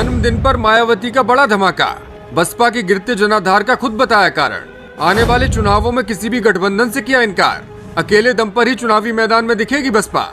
जन्मदिन पर मायावती का बड़ा धमाका, बसपा के गिरते जनाधार का खुद बताया कारण। आने वाले चुनावों में किसी भी गठबंधन से किया इनकार, अकेले दम पर ही चुनावी मैदान में दिखेगी बसपा।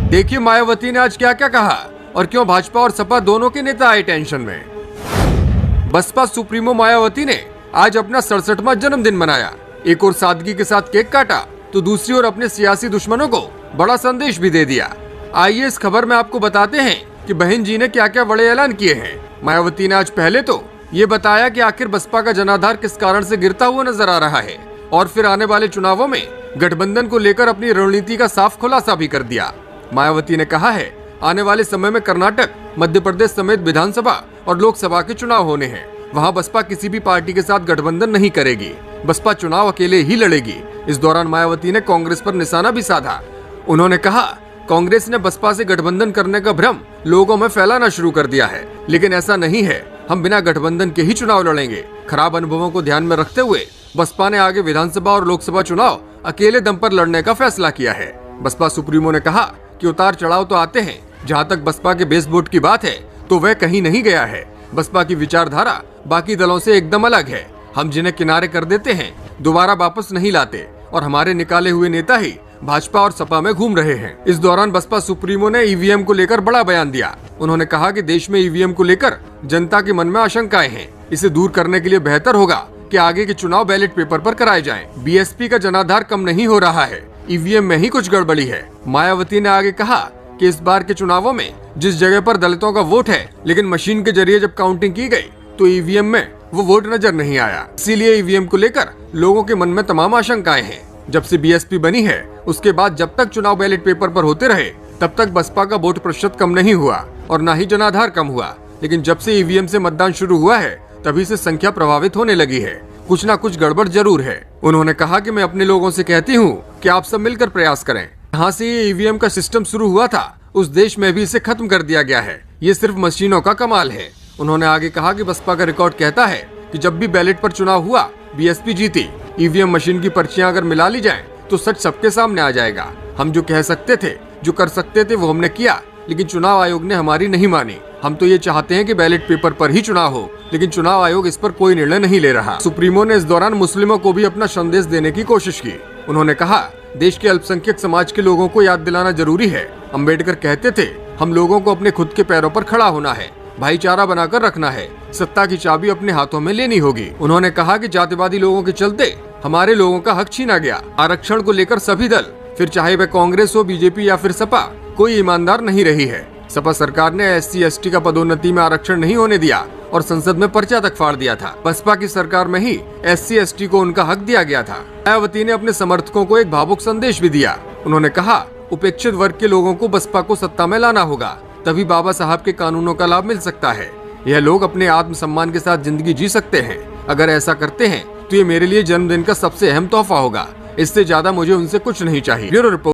देखिए मायावती ने आज क्या क्या कहा और क्यों भाजपा और सपा दोनों के नेता आए टेंशन में। बसपा सुप्रीमो मायावती ने आज अपना 67वां जन्मदिन मनाया। एक और सादगी के साथ केक काटा तो दूसरी ओर अपने सियासी दुश्मनों को बड़ा संदेश भी दे दिया। आइए इस खबर में आपको बताते हैं कि बहन जी ने क्या क्या बड़े ऐलान किए हैं। मायावती ने आज पहले तो ये बताया कि आखिर बसपा का जनाधार किस कारण से गिरता हुआ नजर आ रहा है, और फिर आने वाले चुनावों में गठबंधन को लेकर अपनी रणनीति का साफ खुलासा भी कर दिया। मायावती ने कहा है, आने वाले समय में कर्नाटक, मध्य प्रदेश समेत विधानसभा और लोकसभा के चुनाव होने हैं। वहां बसपा किसी भी पार्टी के साथ गठबंधन नहीं करेगी, बसपा चुनाव अकेले ही लड़ेगी। इस दौरान मायावती ने कांग्रेस पर निशाना भी साधा। उन्होंने कहा, कांग्रेस ने बसपा से गठबंधन करने का भ्रम लोगों में फैलाना शुरू कर दिया है, लेकिन ऐसा नहीं है। हम बिना गठबंधन के ही चुनाव लड़ेंगे। खराब अनुभवों को ध्यान में रखते हुए बसपा ने आगे विधानसभा और लोकसभा चुनाव अकेले दम पर लड़ने का फैसला किया है। बसपा सुप्रीमो ने कहा कि उतार चढ़ाव तो आते हैं, जहां तक बसपा के बेस वोट की बात है तो वह कहीं नहीं गया है। बसपा की विचारधारा बाकी दलों से एकदम अलग है। हम जिन्हें किनारे कर देते हैं दोबारा वापस नहीं लाते, और हमारे निकाले हुए नेता ही भाजपा और सपा में घूम रहे हैं। इस दौरान बसपा सुप्रीमो ने ईवीएम को लेकर बड़ा बयान दिया। उन्होंने कहा कि देश में ईवीएम को लेकर जनता के मन में आशंकाएं हैं। इसे दूर करने के लिए बेहतर होगा कि आगे के चुनाव बैलेट पेपर पर कराए जाएं। बीएसपी का जनाधार कम नहीं हो रहा है, ईवीएम में ही कुछ गड़बड़ी है। मायावती ने आगे कहा कि इस बार के चुनावों में जिस जगह पर दलितों का वोट है, लेकिन मशीन के जरिए जब काउंटिंग की गई तो ईवीएम में वो वोट नजर नहीं आया। इसीलिए ईवीएम को लेकर लोगों के मन में तमाम आशंकाएं हैं। जब से बीएसपी बनी है उसके बाद जब तक चुनाव बैलेट पेपर पर होते रहे तब तक बसपा का वोट प्रतिशत कम नहीं हुआ और न ही जनाधार कम हुआ, लेकिन जब से ईवीएम से मतदान शुरू हुआ है तभी से संख्या प्रभावित होने लगी है। कुछ न कुछ गड़बड़ जरूर है। उन्होंने कहा कि मैं अपने लोगों से कहती हूँ कि आप सब मिलकर प्रयास करें। जहाँ से ये ईवीएम का सिस्टम शुरू हुआ था उस देश में भी इसे खत्म कर दिया गया है। ये सिर्फ मशीनों का कमाल है। उन्होंने आगे कहा कि बसपा का रिकॉर्ड कहता है कि जब भी बैलेट पर चुनाव हुआ बीएसपी जीती। ईवीएम मशीन की पर्चियां अगर मिला ली जाएं तो सच सबके सामने आ जाएगा। हम जो कह सकते थे, जो कर सकते थे वो हमने किया, लेकिन चुनाव आयोग ने हमारी नहीं मानी। हम तो ये चाहते हैं कि बैलेट पेपर पर ही चुनाव हो, लेकिन चुनाव आयोग इस पर कोई निर्णय नहीं ले रहा। सुप्रीमो ने इस दौरान मुस्लिमों को भी अपना संदेश देने की कोशिश की। उन्होंने कहा, देश के अल्पसंख्यक समाज के लोगों को याद दिलाना जरूरी है। अम्बेडकर कहते थे, हम लोगों को अपने खुद के पैरों पर खड़ा होना है, भाईचारा बनाकर रखना है, सत्ता की चाबी अपने हाथों में लेनी होगी। उन्होंने कहा कि जातिवादी लोगों के चलते हमारे लोगों का हक छीना गया। आरक्षण को लेकर सभी दल, फिर चाहे वह कांग्रेस हो, बीजेपी या फिर सपा, कोई ईमानदार नहीं रही है। सपा सरकार ने SC/ST का पदोन्नति में आरक्षण नहीं होने दिया और संसद में पर्चा तक फाड़ दिया था। बसपा की सरकार में ही SC/ST को उनका हक दिया गया था। मायावती ने अपने समर्थकों को एक भावुक संदेश भी दिया। उन्होंने कहा, उपेक्षित वर्ग के लोगों को बसपा को सत्ता में लाना होगा, तभी बाबा साहब के कानूनों का लाभ मिल सकता है। यह लोग अपने आत्मसम्मान के साथ जिंदगी जी सकते हैं। अगर ऐसा करते हैं तो ये मेरे लिए जन्मदिन का सबसे अहम तोहफा होगा। इससे ज्यादा मुझे उनसे कुछ नहीं चाहिए। Bureau report.